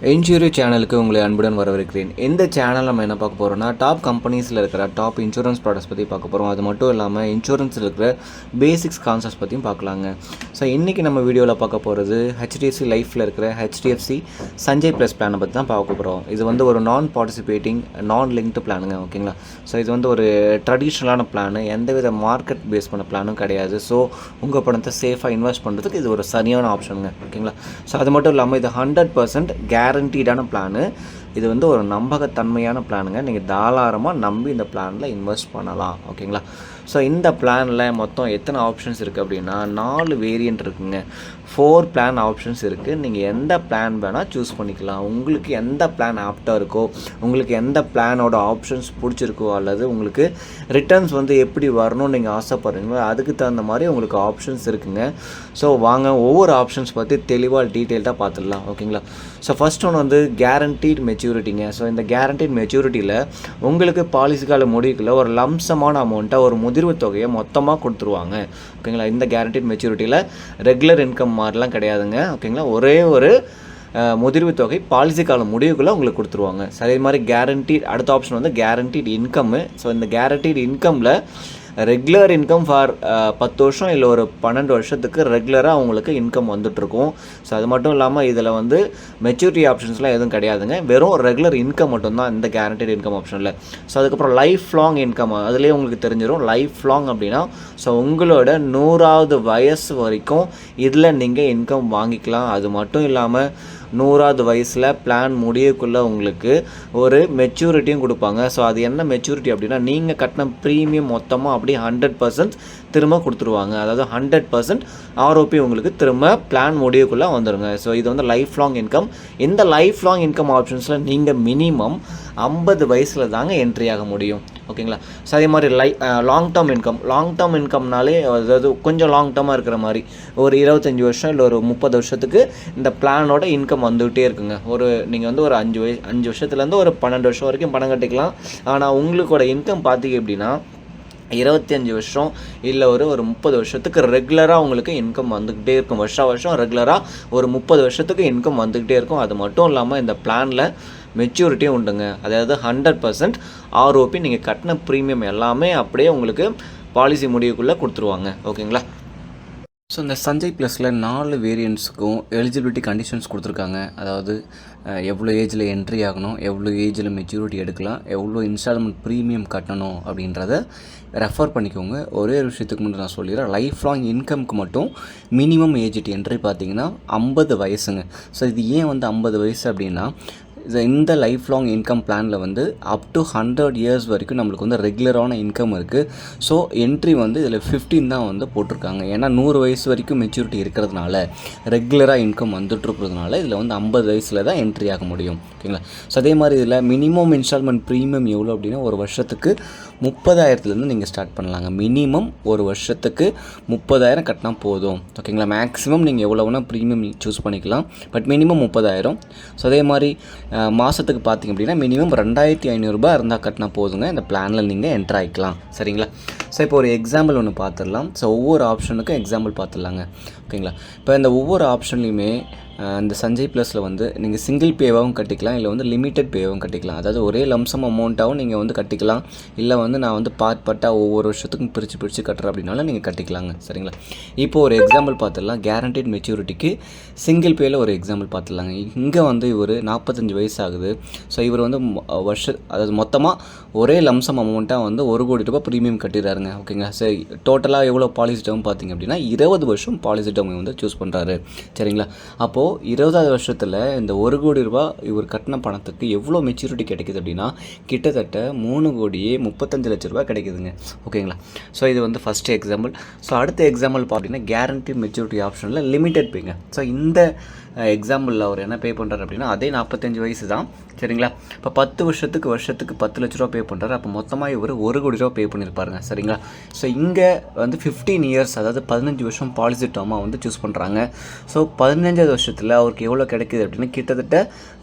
Injury சேனலுக்கு உங்களை அன்புடன் வரவேற்கிறேன். இந்த சேனல் நம்ம என்ன பார்க்க போகிறோம்னா, டாப் கம்பெனிஸில் இருக்கிற டாப் இன்சூரன்ஸ் ப்ராடக்ட்ஸ் பற்றி பார்க்க போகிறோம். அது மட்டும் இல்லாமல் இன்சூரன்ஸில் இருக்கிற பேசிக்ஸ் கான்செப்ட்ஸ் பற்றியும் பார்க்கலாங்க. ஸோ இன்றைக்கி நம்ம வீடியோவில் பார்க்க போகிறது ஹெச்டிஎஃப்சி லைஃப்பில் இருக்கிற ஹெச்டிஎஃப்சி சஞ்சய் ப்ளஸ் பிளானை பற்றி தான் பார்க்க போகிறோம். இது வந்து ஒரு நான் பார்ட்டிசிபேட்டிங் நான் லிங்க்டு பிளானுங்க, ஓகேங்களா. ஸோ இது வந்து ஒரு ட்ரெடிஷ்னலான பிளானு, எந்தவித மார்க்கெட் பேஸ் பண்ண பிளானும் கிடையாது. ஸோ உங்கள் பணத்தை சேஃபாக இன்வெஸ்ட் பண்ணுறதுக்கு இது ஒரு சரியான ஆப்ஷனுங்க, ஓகேங்களா. ஸோ அது மட்டும் இல்லாமல் இது 100% கேரண்டீடான பிளானு. இது வந்து ஒரு நம்பகத்தன்மையான பிளானுங்க. நீங்கள் தாராளமாக நம்பி இந்த பிளானில் இன்வெஸ்ட் பண்ணலாம், ஓகேங்களா. ஸோ இந்த பிளானில் மொத்தம் எத்தனை ஆப்ஷன்ஸ் இருக்குது அப்படின்னா 4 வேரியண்ட் இருக்குங்க. 4 பிளான் ஆப்ஷன்ஸ் இருக்குது. நீங்கள் எந்த பிளான் வேணால் சூஸ் பண்ணிக்கலாம். உங்களுக்கு எந்த பிளான் ஆப்டாக இருக்கோ, உங்களுக்கு எந்த பிளானோட ஆப்ஷன்ஸ் பிடிச்சிருக்கோ, அல்லது உங்களுக்கு ரிட்டர்ன்ஸ் வந்து எப்படி வரணும்னு நீங்கள் ஆசைப்படுறீங்களோ அதுக்கு தகுந்த மாதிரி உங்களுக்கு ஆப்ஷன்ஸ் இருக்குங்க. ஸோ வாங்க ஒவ்வொரு ஆப்ஷன்ஸ் பற்றி தெளிவாக டீட்டெயில்டாக பார்த்துடலாம், ஓகேங்களா. ஸோ ஃபஸ்ட் ஒன்று வந்து கேரண்டீட் மெச்சூரிட்டிங்க. ஸோ இந்த கேரண்டீட் மெச்சூரிட்டியில் உங்களுக்கு பாலிசி கால முடிவுக்குள்ள ஒரு லம்சமான அமௌண்ட்டாக ஒரு முதிர்வு தொகையை மொத்தமாக கொடுத்துருவாங்க, ஓகேங்களா. இந்த கேரண்டீட் மெச்சூரிட்டியில் ரெகுலர் இன்கம் மாதிரிலாம் கிடையாதுங்க, ஓகேங்களா. ஒரே ஒரு முதிர்வு தொகை பாலிசி காலம் முடிவுக்குள்ளே உங்களுக்கு கொடுத்துருவாங்க. ஸோ அதே மாதிரி கேரண்டீட் அடுத்த ஆப்ஷன் வந்து கேரண்டீட் இன்கம்மு. ஸோ இந்த கேரண்டீட் இன்கமில் ரெகுலர் இன்கம் ஃபார் 10 வருஷம் இல்லை ஒரு 12 வருஷத்துக்கு ரெகுலராக அவங்களுக்கு இன்கம் வந்துட்டுருக்கும். ஸோ அது மட்டும் இல்லாமல் இதில் வந்து மெச்சூரிட்டி ஆப்ஷன்ஸ்லாம் எதுவும் கிடையாதுங்க. வெறும் ரெகுலர் இன்கம் மட்டும்தான் இந்த கேரண்டட் இன்கம் ஆப்ஷனில். ஸோ அதுக்கப்புறம் லைஃப் லாங் இன்கம், அதுலேயே உங்களுக்கு தெரிஞ்சிடும் லைஃப் லாங் அப்படின்னா ஸோ உங்களோட 100வது வயசு வரைக்கும் இதில் நீங்கள் இன்கம் வாங்கிக்கலாம். அது மட்டும் இல்லாமல் 100வது வயசில் பிளான் முடியக்குள்ளே உங்களுக்கு ஒரு மெச்சூரிட்டியும் கொடுப்பாங்க. ஸோ அது என்ன மெச்சூரிட்டி அப்படின்னா நீங்கள் கட்டின ப்ரீமியம் மொத்தமாக அப்படியே 100% திரும்ப கொடுத்துருவாங்க. அதாவது 100% ஆர்ஓபி உங்களுக்கு திரும்ப பிளான் முடியக்குள்ளே வந்துடுங்க. ஸோ இது வந்து லைஃப் லாங் இன்கம். இந்த லைஃப் லாங் இன்கம் ஆப்ஷன்ஸில் நீங்கள் மினிமம் 50 வயசில் தாங்க என்ட்ரி ஆக முடியும், ஓகேங்களா. ஸோ அதே மாதிரி லாங் டேர்ம் இன்கம்னாலே அதாவது கொஞ்சம் லாங் டேர்மாக இருக்கிற மாதிரி ஒரு 25 வருஷம் இல்லை ஒரு 30 வருஷத்துக்கு இந்த பிளானோட இன்கம் வந்துகிட்டே இருக்குங்க. நீங்கள் வந்து ஒரு 5 வருஷத்துலேருந்து ஒரு 12 வருஷம் வரைக்கும் பணம் கட்டிக்கலாம். ஆனால் உங்களுக்கோட இன்கம் பார்த்தீங்க அப்படின்னா 25 வருஷம் இல்லை ஒரு 30 வருஷத்துக்கு ரெகுலராக உங்களுக்கு இன்கம் வந்துக்கிட்டே இருக்கும். வருஷம் ரெகுலராக ஒரு 30 வருஷத்துக்கு இன்கம் வந்துக்கிட்டே இருக்கும். அது மட்டும் இல்லாமல் இந்த பிளானில் மெச்சூரிட்டியும் உண்டுங்க. அதாவது 100% ஆர்ஓபி நீங்கள் கட்டின ப்ரீமியம் எல்லாமே அப்படியே உங்களுக்கு பாலிசி முடிவுக்குள்ளே கொடுத்துருவாங்க, ஓகேங்களா. ஸோ இந்த சஞ்சய் ப்ளஸில் 4 வேரியண்ட்ஸுக்கும் எலிஜிபிலிட்டி கண்டிஷன்ஸ் கொடுத்துருக்காங்க. அதாவது எவ்வளோ ஏஜில் என்ட்ரி ஆகணும், எவ்வளோ ஏஜில் மெச்சூரிட்டி எடுக்கலாம், எவ்வளோ இன்ஸ்டால்மெண்ட் ப்ரீமியம் கட்டணும் அப்படின்றத ரெஃபர் பண்ணிக்கோங்க. ஒரே ஒரு விஷயத்துக்கு மட்டும் நான் சொல்லிடுறேன். லைஃப் லாங் இன்கம்க்கு மட்டும் மினிமம் ஏஜ் என்ட்ரி பார்த்தீங்கன்னா 50 வயசுங்க. ஸோ இது ஏன் வந்து 50 வயசு அப்படின்னா இந்த லைஃப் லாங் இன்கம் பிளானில் வந்து அப் டு 100 இயர்ஸ் வரைக்கும் நம்மளுக்கு வந்து ரெகுலரான இன்கம் இருக்குது. ஸோ என்ட்ரி வந்து இதில் 15 தான் வந்து போட்டிருக்காங்க. ஏன்னா 100 வயசு வரைக்கும் மெச்சூரிட்டி இருக்கிறதுனால ரெகுலராக இன்கம் வந்துட்டுருக்கிறதுனால இதில் வந்து 50 வயசில் தான் என்ட்ரி ஆக முடியும், ஓகேங்களா. ஸோ அதே மாதிரி இதில் மினிமம் இன்ஸ்டால்மெண்ட் ப்ரீமியம் எவ்வளோ அப்படின்னா ஒரு வருஷத்துக்கு 30,000 நீங்கள் ஸ்டார்ட் பண்ணலாங்க. மினிமம் ஒரு வருஷத்துக்கு 30,000 கட்டினா போதும், ஓகேங்களா. மேக்ஸிமம் நீங்கள் எவ்வளோ வேணால் ப்ரீமியம் சூஸ் பண்ணிக்கலாம், பட் மினிமம் 30,000. ஸோ அதே மாதிரி மாதத்துக்கு பார்த்திங்க அப்படின்னா மினிமம் 2,500 இருந்தால் கட்டினா போதுங்க. இந்த பிளானில் நீங்கள் என்ட்ரு ஆகிக்கலாம், சரிங்களா. ஸோ இப்போ ஒரு எக்ஸாம்பிள் ஒன்று பார்த்துடலாம். ஸோ ஒவ்வொரு ஆப்ஷனுக்கும் எக்ஸாம்பிள் பார்த்துடலாங்க, ஓகேங்களா. இப்போ இந்த ஒவ்வொரு ஆப்ஷன்லையுமே இந்த சஞ்சய் ப்ளஸில் வந்து நீங்கள் சிங்கிள் பேவாகவும் கட்டிக்கலாம், இல்லை வந்து லிமிட்டட் பேவாகவும் கட்டிக்கலாம். அதாவது ஒரே லம்சம் அமௌண்ட்டாகவும் நீங்கள் வந்து கட்டிக்கலாம், இல்லை வந்து நான் வந்து பார்ட்டாக ஒவ்வொரு வருஷத்துக்கும் பிரித்து கட்டுறேன் அப்படின்னாலும் நீங்கள் கட்டிக்கலாங்க, சரிங்களா. இப்போது ஒரு எக்ஸாம்பிள் பார்த்துடலாம். கேரண்டட் மெச்சூரிட்டிக்கு சிங்கிள் பேயில் ஒரு எக்ஸாம்பிள் பார்த்துடலாங்க. இங்கே வந்து இவர் 45 வயசு ஆகுது. ஸோ இவர் வந்து அதாவது மொத்தமாக ஒரே லம்சம் அமௌண்ட்டாக வந்து 1 கோடி ரூபாய் ப்ரீமியம் கட்டிடுறாருங்க, ஓகேங்களா. சரி, டோட்டலாக எவ்வளோ பாலிசி டேர்ம் பார்த்திங்க அப்படின்னா 20 வருஷம் பாலிசி டேர்ம் வந்து சூஸ் பண்ணுறாரு, சரிங்களா. அப்போது 20வது வருஷத்தில் இந்த 1 கோடி ரூபாய் இவர் கட்டின பணத்துக்கு எவ்வளோ மெச்சூரிட்டி கிடைக்குது அப்படின்னா கிட்டத்தட்ட 3,35 லட்ச ரூபாய் கிடைக்குதுங்க, ஓகேங்களா. ஸோ இது வந்து ஃபஸ்ட்டு எக்ஸாம்பிள். ஸோ அடுத்த எக்ஸாம்பிள் பார்த்தீங்கன்னா கேரண்டி மெச்சூரிட்டி ஆப்ஷனில் லிமிட்டட் பேங்க. ஸோ இந்த எக்ஸாம்பிளில் அவர் என்ன பே பண்ணுறாரு அப்படின்னா அதே 45 வயசு தான், சரிங்களா. இப்போ 10 வருஷத்துக்கு 10 லட்ச ரூபா பே பண்ணுறாரு. அப்போ மொத்தமாக இவர் 1 கோடி ரூபா பே பண்ணியிருப்பாருங்க, சரிங்களா. ஸோ இங்கே வந்து 15 இயர்ஸ் அதாவது 15 வருஷம் பாலிசி டேர்மாக வந்து சூஸ் பண்ணுறாங்க. ஸோ 15வது வருஷத்தில் அவருக்கு எவ்வளோ கிடைக்கிது அப்படின்னா கிட்டத்தட்ட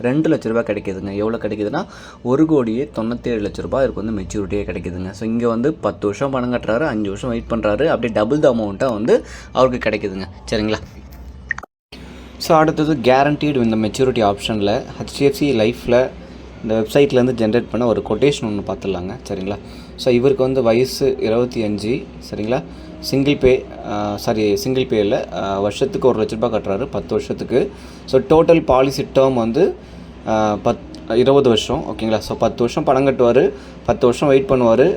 2 லட்ச ரூபா கிடைக்கிதுங்க. எவ்வளோ கிடைக்குதுன்னா 1,97 லட்ச ரூபா இவருக்கு வந்து மெச்சூரிட்டியே கிடைக்குதுங்க. ஸோ இங்கே வந்து 10 வருஷம் பணம் கட்டுறாரு, 5 வருஷம் வெயிட் பண்ணுறாரு, அப்படியே டபுள் த அமௌண்ட்டாக வந்து அவருக்கு கிடைக்குதுங்க, சரிங்களா. ஸோ அடுத்தது கேரண்டீடு இந்த மெச்சூரிட்டி ஆப்ஷனில் ஹெச்டிஎஃப்சி லைஃப்பில் இந்த வெப்சைட்லேருந்து ஜென்ரேட் பண்ண ஒரு கொட்டேஷன் ஒன்று பார்த்துடலாங்க. சரிங்களா? ஸோ இவருக்கு வந்து வயசு 25. சரிங்களா? சிங்கிள் பே இல்லை, வருஷத்துக்கு 1 லட்ச ரூபா கட்டுறாரு 10 வருஷத்துக்கு. ஸோ டோட்டல் பாலிசி டேர்ம் வந்து 20 வருஷம். ஓகேங்களா? ஸோ 10 வருஷம் பணம் கட்டுவார், 10 வருஷம் வெயிட் பண்ணுவார்,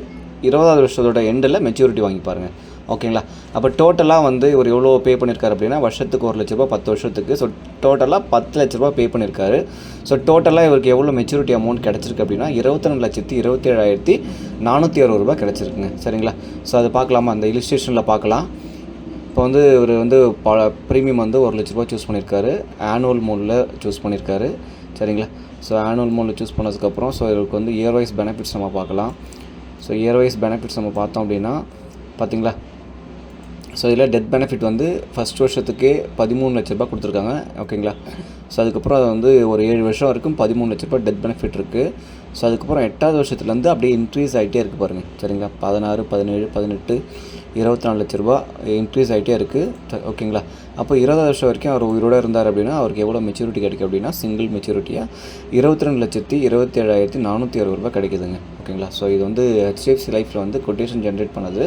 20வது வருஷத்தோட எண்டில் மெச்சூரிட்டி வாங்கிப்பாருங்க. ஓகேங்களா? அப்போ டோட்டலாக வந்து இவர் எவ்வளோ பே பண்ணியிருக்காரு அப்படின்னா வருஷத்துக்கு 1 லட்ச ரூபா 10 வருஷத்துக்கு. ஸோ டோட்டலாக 10 லட்ச ரூபா பே பண்ணியிருக்காரு. ஸோ டோட்டலாக இவருக்கு எவ்வளோ மெச்சூரிட்டி அமௌண்ட் கிடச்சிருக்கு அப்படின்னா 22,27,460 ரூபா கிடச்சிருக்குங்க. சரிங்களா? ஸோ அது பார்க்கலாமா, அந்த இலிஸ்ட்ரேஷனில் பார்க்கலாம். இப்போ வந்து இவர் வந்து ப்ரீமியம் வந்து 1 லட்ச ரூபா சூஸ் பண்ணியிருக்காரு, ஆனுவல் மோடில் சூஸ் பண்ணியிருக்காரு. சரிங்களா? ஸோ ஆனுவல் மோடில் சூஸ் பண்ணதுக்கப்புறம் ஸோ இவருக்கு வந்து இயர் வைஸ் பெனிஃபிட்ஸ் நம்ம பார்க்கலாம். ஸோ இயர் வைஸ் பெனிஃபிட்ஸ் நம்ம பார்த்தோம் அப்படின்னா பார்த்தீங்களா, ஸோ இதில் டெத் பெனிஃபிட் வந்து ஃபஸ்ட் வருஷத்துக்கே 13 லட்ச ரூபா கொடுத்துருக்காங்க. ஓகேங்களா? ஸோ அதுக்கப்புறம் அது வந்து ஒரு 7 வருஷம் வரைக்கும் 13 லட்ச ரூபா டெத் பெனிஃபிட் இருக்குது. ஸோ அதுக்கப்புறம் 8வது வருஷத்துலேருந்து அப்படியே இன்க்ரீஸ் ஆகிட்டே இருக்குது பாருங்கள். சரிங்களா? 16, 17, 18, 24 லட்ச ரூபா இன்க்ரீஸ் ஆகிட்டே இருக்குது. ஓகேங்களா? அப்போ 20வது வருஷம் வரைக்கும் அவர் உயிரோடு இருந்தார் அப்படின்னா அவருக்கு எவ்வளோ மெச்சூரிட்டி கிடைக்கும் அப்படின்னா சிங்கிள் மெச்சூரிட்டியாக 22,27,460 ரூபா கிடைக்குதுங்க. ஓகேங்களா? ஸோ இது வந்து ஹெச்டிஎஃப்சி லைஃப்பில் வந்து கொட்டேஷன் ஜென்ரேட் பண்ணது.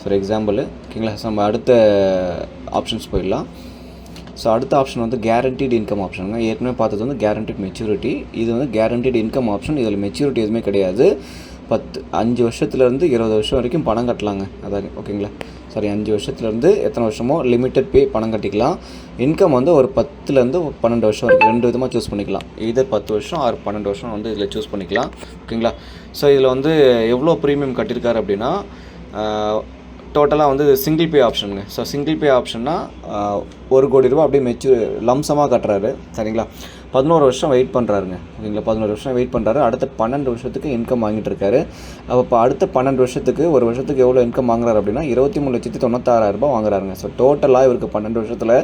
ஸோ ஒரு எக்ஸாம்பிள். ஓகேங்களா? ஸோ நம்ம அடுத்த ஆப்ஷன்ஸ் போயிடலாம். ஸோ அடுத்த ஆப்ஷன் வந்து கேரண்டீட் இன்கம் ஆப்ஷனுங்க. ஏற்கனவே பார்த்தது வந்து கேரண்டீட் மெச்சூரிட்டி, இது வந்து கேரண்டீட் இன்கம் ஆப்ஷன். இதில் மெச்சூரிட்டி எதுவுமே கிடையாது. 5 வருஷத்துலேருந்து 20 வருஷம் வரைக்கும் பணம் கட்டலாங்க. அதான் ஓகேங்களா? 5 வருஷத்துலேருந்து எத்தனை வருஷமோ லிமிட்டட் பே பணம் கட்டிக்கலாம். இன்கம் வந்து ஒரு 10லேருந்து 12 வருஷம் வரைக்கும் 2 விதமாக சூஸ் பண்ணிக்கலாம். இதர் 10 வருஷம் ஆர் 12 வருஷம் வந்து இதில் சூஸ் பண்ணிக்கலாம். ஓகேங்களா? ஸோ இதில் வந்து எவ்வளோ ப்ரீமியம் கட்டியிருக்காரு அப்படின்னா டோட்டலாக வந்து சிங்கிள் பே ஆப்ஷனுங்க. ஸோ சிங்கிள் பே ஆப்ஷன்னா 1 கோடி ரூபா அப்படியே லம்சமாக கட்டுறாரு. சரிங்களா? 11 வருஷம் வெயிட் பண்ணுறாருங்க. ஓகேங்களா? 11 வருஷம் வெயிட் பண்ணுறாரு. அடுத்த 12 வருஷத்துக்கு இன்கம் வாங்கிட்டு இருக்காரு. அப்போ அடுத்த 12 வருஷத்துக்கு ஒரு வருஷத்துக்கு எவ்வளோ இன்கம் வாங்குறாரு அப்படின்னா 23,96,000 ரூபாய் வாங்குறாருங்க. ஸோ டோட்டலாக இவருக்கு 12 வருஷத்தில்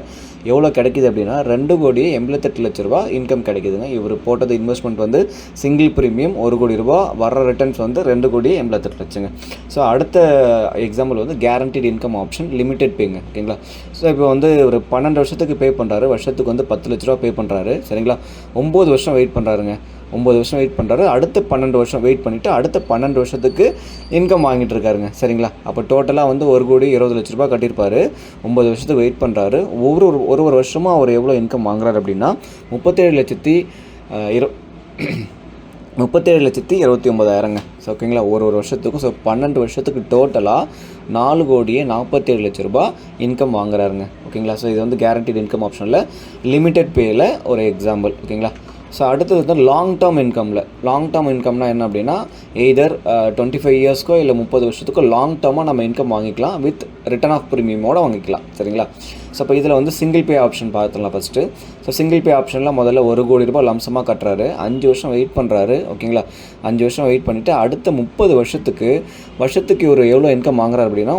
எவ்வளோ கிடைக்கிது அப்படின்னா 2,88 லட்ச ரூபா இன்கம் கிடைக்குதுங்க. இவர் போட்டது இன்வெஸ்ட்மெண்ட் வந்து சிங்கிள் ப்ரீமியம் 1 கோடி ரூபா, வர்ற ரிட்டர்ன்ஸ் வந்து 2,88 லட்சங்க. ஸோ அடுத்த எக்ஸாம்பிள் வந்து கேரண்டீட் இன்கம் ஆப்ஷன் லிமிடெட் பேங்க. ஓகேங்களா? ஸோ இப்போ வந்து ஒரு 12 வருஷத்துக்கு பே பண்ணுறாரு, வருஷத்துக்கு வந்து 10 லட்ச ரூபா பே பண்ணுறாரு. சரிங்களா? 9 வருஷம் வெயிட் பண்ணுறாருங்க. 9 வருஷம் வெயிட் பண்ணுறாரு. அடுத்த 12 வருஷம் வெயிட் பண்ணிவிட்டு அடுத்த 12 வருஷத்துக்கு இன்கம் வாங்கிட்டு இருக்காருங்க. சரிங்களா? அப்போ டோட்டலாக வந்து 1,20 லட்ச ரூபா கட்டியிருப்பார். 9 வருஷத்துக்கு வெயிட் பண்ணுறாரு. ஒரு வருஷமும் அவர் எவ்வளோ இன்கம் வாங்குறாரு அப்படின்னா 37,29,000ங்க. ஸோ ஓகேங்களா? ஒரு வருஷத்துக்கும். ஸோ 12 வருஷத்துக்கு டோட்டலாக 4,47 லட்ச ரூபா இன்கம் வாங்குறாருங்க. ஓகேங்களா? ஸோ இது வந்து கேரண்டீட் இன்கம் ஆப்ஷனில் லிமிடெட் பேயில் ஒரு எக்ஸாம்பிள். ஓகேங்களா? ஸோ அடுத்தது வந்து லாங் டேர்ம் இன்கம்னா என்ன அப்படின்னா எய்தர் 25 இயர்ஸ்க்கோ இல்லை 30 வருஷத்துக்கோ லாங் டேர்மாக நம்ம இன்கம் வாங்கிக்கலாம் வித் ரிட்டர்ன் ஆஃப் ப்ரீமியமோடு வாங்கிக்கலாம். சரிங்களா? ஸோ இப்போ இதில் வந்து சிங்கிள் பே ஆப்ஷன் பார்த்துக்கலாம் ஃபஸ்ட்டு. ஸோ சிங்கிள் பே ஆப்ஷனில் முதல்ல 1 கோடி ரூபாய் லம்சமாக கட்டுறாரு. 5 வருஷம் வெயிட் பண்ணுறாரு. ஓகேங்களா? 5 வருஷம் வெயிட் பண்ணிவிட்டு அடுத்த 30 வருஷத்துக்கு இவர் எவ்வளோ இன்கம் வாங்குறாரு அப்படின்னா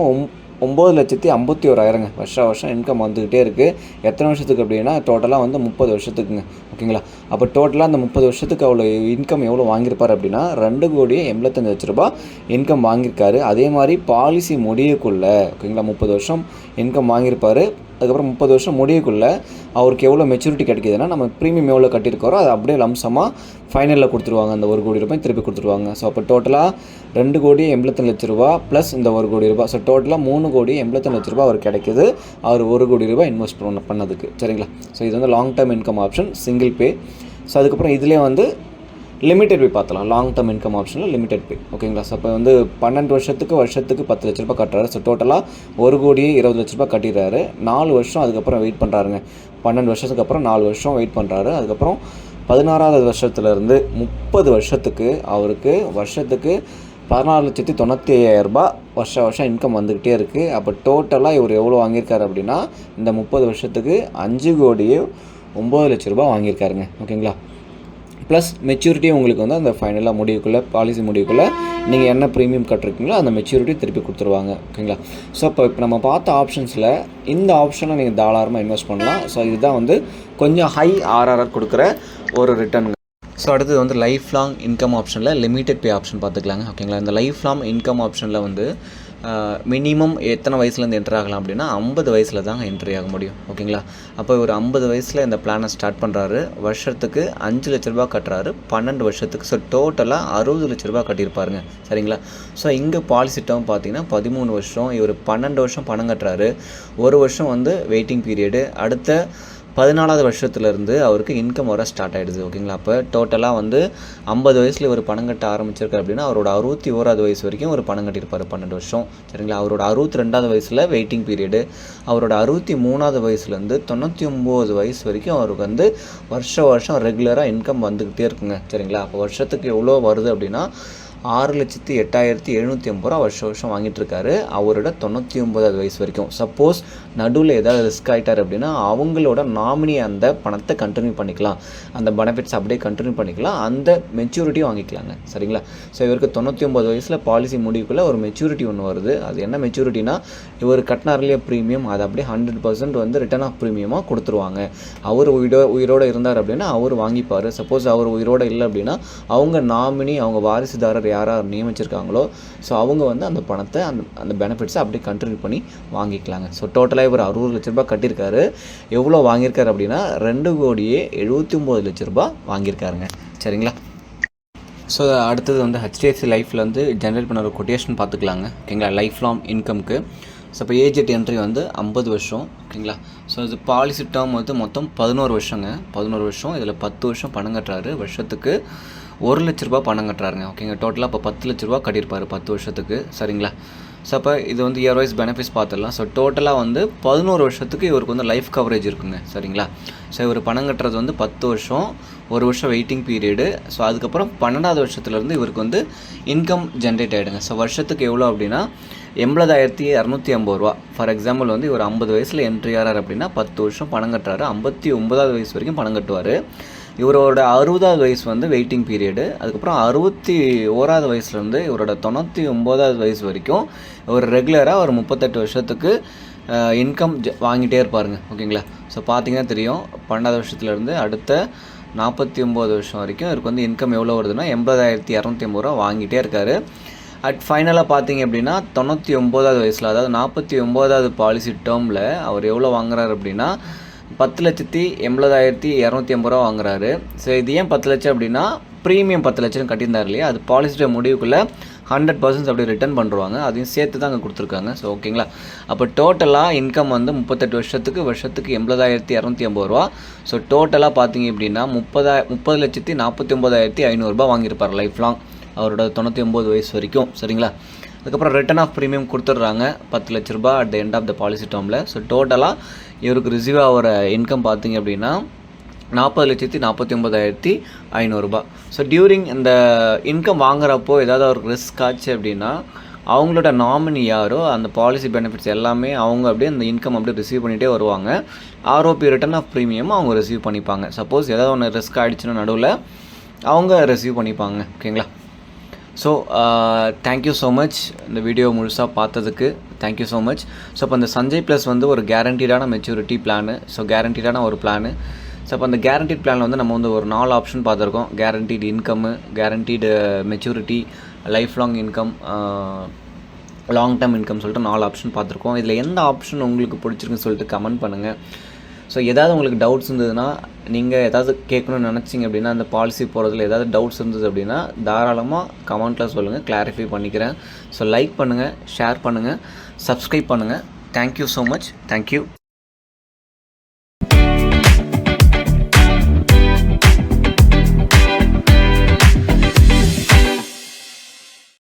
9,51,000ங்க. வருஷம் இன்கம் வந்துக்கிட்டே இருக்குது. எத்தனை வருஷத்துக்கு அப்படின்னா டோட்டலாக வந்து 30 வருஷத்துக்குங்க. ஓகேங்களா? அப்போ டோட்டலாக அந்த 30 வருஷத்துக்கு அவ்வளோ இன்கம் எவ்வளோ வாங்கியிருப்பார் அப்படின்னா 2,85 லட்ச ரூபா இன்கம் வாங்கியிருக்காரு. அதே மாதிரி பாலிசி முடியக்குள்ளே ஓகேங்களா 30 வருஷம் இன்கம் வாங்கியிருப்பார். அதுக்கப்புறம் 30 வருஷம் முடியக்குள்ளே அவருக்கு எவ்வளோ மெச்சூரிட்டி கிடைக்கிதுன்னா நம்ம ப்ரீமியம் எவ்வளோ கட்டியிருக்காரோ அதை அப்படியே லம்சமாக ஃபைனலில் கொடுத்துருவாங்க. அந்த 1 கோடி ரூபாய் திருப்பி கொடுத்துருவாங்க. ஸோ அப்போ டோட்டலாக 2,82 லட்ச ரூபா ப்ளஸ் இந்த 1 கோடி ரூபாய். ஸோ டோட்டலாக 3,82 லட்ச ரூபா அவருக்கு கிடைக்கிது அவர் 1 கோடி ரூபாய் இன்வெஸ்ட் பண்ணதுக்கு. சரிங்களா? ஸோ இது வந்து long term income option single pay. So அதுக்கப்புறம் இதிலே வந்து லிமிடெட் பே பார்த்தலாம். லாங் டேர்ம் இன்கம் ஆப்ஷனில் லிமிடெட் பே. ஓகேங்களா? ஸோ இப்போ வந்து 12 வருஷத்துக்கு 10 லட்ச ரூபா கட்டுறாரு. ஸோ டோட்டலாக 1,20 லட்ச ரூபா கட்டிடுறாரு. 4 வருஷம் அதுக்கப்புறம் வெயிட் பண்ணுறாருங்க. 12 வருஷத்துக்கு அப்புறம் 4 வருஷம் வெயிட் பண்ணுறாரு. அதுக்கப்புறம் 16வது வருஷத்துலேருந்து 30 வருஷத்துக்கு அவருக்கு வருஷத்துக்கு 14,95,000 ரூபாய் வருஷம் இன்கம் வந்துக்கிட்டே இருக்குது. அப்போ டோட்டலாக இவர் எவ்வளோ வாங்கியிருக்காரு அப்படின்னா இந்த 30 வருஷத்துக்கு 5,09 லட்ச ரூபாய் வாங்கியிருக்காருங்க. ஓகேங்களா? ப்ளஸ் மெச்சூரிட்டி உங்களுக்கு வந்து அந்த ஃபைனலாக முடிவுக்குள்ளே பாலிசி முடிவுக்குள்ளே நீங்கள் என்ன ப்ரீமியம் கட்டிருக்கீங்களோ அந்த மெச்சூரிட்டி திருப்பி கொடுத்துருவாங்க. ஓகேங்களா? ஸோ இப்போ நம்ம பார்த்த ஆப்ஷன்ஸில் இந்த ஆப்ஷனில் நீங்கள் தாராளமாக இன்வெஸ்ட் பண்ணலாம். ஸோ இதுதான் வந்து கொஞ்சம் ஹை ஆர்ஆர்ஆர் கொடுக்குற ஒரு ரிட்டர்ன். ஸோ அடுத்தது வந்து லைஃப் லாங் இன்கம் ஆப்ஷனில் லிமிடெட் பே ஆப்ஷன் பார்த்துக்கலாங்க. ஓகேங்களா? இந்த லைஃப் லாங் இன்கம் ஆப்ஷனில் வந்து மினிமம் எத்தனை வயசுலேருந்து என்ட்ரு ஆகலாம் அப்படின்னா 50 வயசில் தாங்க என்ட்ரி ஆக முடியும். ஓகேங்களா? அப்போ ஒரு 50 வயசில் இந்த பிளானை ஸ்டார்ட் பண்ணுறாரு. வருஷத்துக்கு 5 லட்ச ரூபா கட்டுறாரு 12 வருஷத்துக்கு. ஸோ டோட்டலாக 60 லட்ச ரூபா கட்டியிருப்பாருங்க. சரிங்களா? ஸோ இங்கே பாலிசி டேர்ம் பார்த்தீங்கன்னா 13 வருஷம். இவர் 12 வருஷம் பணம் கட்டுறாரு. ஒரு வருஷம் வந்து வெயிட்டிங் பீரியடு. அடுத்த 14வது வருஷத்துலேருந்து அவருக்கு இன்கம் வர ஸ்டார்ட் ஆகிடுது. ஓகேங்களா? அப்போ டோட்டலாக வந்து 50 வயசில் இவர் பணம் கட்ட ஆரம்பிச்சிருக்காரு அப்படின்னா அவரோட 61வது வயசு வரைக்கும் ஒரு பணம் கட்டியிருப்பார் 12 வருஷம். சரிங்களா? அவரோட 62வது வயசில் வெயிட்டிங் பீரியடு. அவரோட 63வது வயசுலேருந்து 99 வயசு வரைக்கும் அவருக்கு வந்து வருஷம் ரெகுலராக இன்கம் வந்துக்கிட்டே இருக்குங்க. சரிங்களா? அப்போ வருஷத்துக்கு எவ்வளோ வருது அப்படின்னா 6,08,750 ரூபா வருஷம் வாங்கிட்டு இருக்காரு அவரோட 99வது வயசு வரைக்கும். சப்போஸ் நடுவில் ஏதாவது ரிஸ்க் ஆகிட்டார் அப்படின்னா அவங்களோட நாமினி அந்த பணத்தை கண்டினியூ பண்ணிக்கலாம், அந்த பெனிஃபிட்ஸ் அப்படியே கண்டினியூ பண்ணிக்கலாம், அந்த மெச்சூரிட்டியும் வாங்கிக்கலாங்க. சரிங்களா? ஸோ இவருக்கு 99 வயசில் பாலிசி முடிவுக்குள்ளே ஒரு மெச்சூரிட்டி ஒன்று வருது. அது என்ன மெச்சூரிட்டினா இவர் கட்டினார்லேயே ப்ரீமியம் அதை அப்படியே 100% வந்து ரிட்டர்ன் ஆஃப் ப்ரீமியமாக கொடுத்துருவாங்க. அவர் உயிரோடு இருந்தார் அப்படின்னா அவர் வாங்கிப்பார். சப்போஸ் அவர் உயிரோடு இல்லை அப்படின்னா அவங்க நாமினி அவங்க வாரிசுதாரர் யாராக நியமிச்சிருக்காங்களோ ஸோ அவங்க வந்து அந்த பணத்தை அந்த பெனிஃபிட்ஸை அப்படியே கண்டினியூ பண்ணி வாங்கிக்கலாங்க. ஸோ டோட்டலாக இவர் 60 லட்ச ரூபா கட்டியிருக்காரு. எவ்வளோ வாங்கியிருக்காரு அப்படின்னா 2,79 லட்ச ரூபா வாங்கியிருக்காருங்க. சரிங்களா? ஸோ அடுத்தது வந்து HDFC லைஃப்பில் வந்து ஜென்ரேட் பண்ண ஒரு கொட்டேஷன் பார்த்துக்கலாங்க. ஓகேங்களா? லைஃப் லாங் இன்கம்க்கு. ஸோ இப்போ ஏஜ் அட் என்ட்ரி வந்து 50 வருஷம். ஓகேங்களா? ஸோ இது பாலிசி டேர்ம் வந்து மொத்தம் 11 வருஷங்க. 11 வருஷம். இதில் 10 வருஷம் பணம் கட்டுறாரு. வருஷத்துக்கு 1 லட்ச ரூபா பணம் கட்டுறாருங்க. ஓகேங்க? டோட்டலாக இப்போ 10 லட்ச ரூபா கட்டியிருப்பார் 10 வருஷத்துக்கு. சரிங்களா? ஸோ அப்போ இது வந்து இயர் வைஸ் பெனிஃபிட்ஸ் பார்த்துடலாம். ஸோ டோட்டலாக வந்து 11 வருஷத்துக்கு இவருக்கு வந்து லைஃப் கவரேஜ் இருக்குங்க. சரிங்களா? ஸோ இவர் பணம் கட்டுறது வந்து 10 வருஷம், 1 வருஷம் வெயிட்டிங் பீரியடு. ஸோ அதுக்கப்புறம் 12வது வருஷத்துலேருந்து இவருக்கு வந்து இன்கம் ஜென்ரேட் ஆகிடுங்க. ஸோ வருஷத்துக்கு எவ்வளோ அப்படின்னா 80,250 ரூபா. ஃபார் எக்ஸாம்பிள் வந்து இவர் 50 வயசில் என்ட்ரி ஆகிறார் அப்படின்னா 10 வருஷம் பணம் கட்டுறாரு. 59வது வயசு வரைக்கும் பணம் கட்டுவார். இவரோட 60வது வயசு வந்து வெயிட்டிங் பீரியடு. அதுக்கப்புறம் 61வது வயசுலேருந்து இவரோட 99வது வயசு வரைக்கும் ஒரு ரெகுலராக ஒரு 38 வருஷத்துக்கு இன்கம் வாங்கிட்டே இருப்பாருங்க. ஓகேங்களா? ஸோ பார்த்தீங்கன்னா தெரியும் 12வது வருஷத்துலேருந்து அடுத்த 49 வருஷம் வரைக்கும் இவருக்கு வந்து இன்கம் எவ்வளோ வருதுன்னா 80,250 ரூபா வாங்கிட்டே இருக்கார். ஃபைனலாக பார்த்தீங்க அப்படின்னா 99வது வயசில் அதாவது 49வது பாலிசி டேர்மில் அவர் எவ்வளோ வாங்குறாரு அப்படின்னா 10,80,250 ரூபா வாங்குறாரு. ஸோ இது ஏன் 10 லட்சம் அப்படின்னா ப்ரீமியம் 10 லட்சம் கட்டியிருந்தார் இல்லையா, அது பாலிசியோட முடிவுக்குள்ளே 100% அப்படி ரிட்டர்ன் பண்ணுறாங்க. அதையும் சேர்த்து தான் அங்கே கொடுத்துருக்காங்க. ஸோ ஓகேங்களா? அப்போ டோட்டலாக இன்கம் வந்து 38 வருஷத்துக்கு 80,250 ரூபா. ஸோ டோட்டலாக பார்த்தீங்க அப்படின்னா 30,49,500 ரூபா வாங்கியிருப்பார் லைஃப் லாங் அவரோட 99 வயசு வரைக்கும். சரிங்களா? அதுக்கப்புறம் ரிட்டர்ன் ஆஃப் ப்ரீமியம் கொடுத்துட்றாங்க 10 லட்ச ரூபா at the end of the policy டேர்மில். ஸோ டோட்டலாக இவருக்கு ரிசீவ் ஆகிற இன்கம் பார்த்தீங்க அப்படின்னா 40,49,500 ரூபா. ஸோ டியூரிங் இந்த இன்கம் வாங்குறப்போ ஏதாவது அவருக்கு ரிஸ்க் ஆச்சு அப்படின்னா அவங்களோட நாமினி யாரோ அந்த பாலிசி பெனிஃபிட்ஸ் எல்லாமே அவங்க அப்படியே அந்த இன்கம் அப்படியே ரிசீவ் பண்ணிகிட்டே வருவாங்க. ROP ரிட்டர்ன் ஆஃப் ப்ரீமியம் அவங்க ரிசீவ் பண்ணிப்பாங்க. சப்போஸ் ஏதாவது ஒன்று ரிஸ்க் ஆகிடுச்சுன்னா நடுவில் அவங்க ரிசீவ் பண்ணிப்பாங்க. ஓகேங்களா? ஸோ தேங்க்யூ ஸோ மச் இந்த வீடியோ முழுசாக பார்த்ததுக்கு தேங்க்யூ ஸோ மச். ஸோ இப்போ இந்த சஞ்சய் ப்ளஸ் வந்து ஒரு கேரண்டீடான மெச்சூரிட்டி பிளானு. ஸோ கேரண்டீடான ஒரு பிளானு. ஸோ அப்போ அந்த கேரண்டீட் பிளானில் வந்து நம்ம வந்து ஒரு 4 ஆப்ஷன் பார்த்துருக்கோம். Guaranteed income, guaranteed maturity, life long income, long term income சொல்லிட்டு 4 ஆப்ஷன் பார்த்துருக்கோம். இதில் எந்த ஆப்ஷன் உங்களுக்கு பிடிச்சிருக்குன்னு சொல்லிட்டு கமெண்ட் பண்ணுங்கள். ஸோ ஏதாவது உங்களுக்கு டவுட்ஸ் இருந்ததுன்னா நீங்கள் ஏதாவது கேட்கணும்னு நினச்சிங்க அப்படின்னா அந்த பாலிசி போகிறதுல ஏதாவது டவுட்ஸ் இருந்தது அப்படின்னா தாராளமாக கமெண்ட்டில் சொல்லுங்கள், கிளாரிஃபை பண்ணிக்கிறேன். ஸோ லைக் பண்ணுங்கள், ஷேர் பண்ணுங்கள், சப்ஸ்கிரைப் பண்ணுங்கள். Thank you so much. தேங்க்யூ.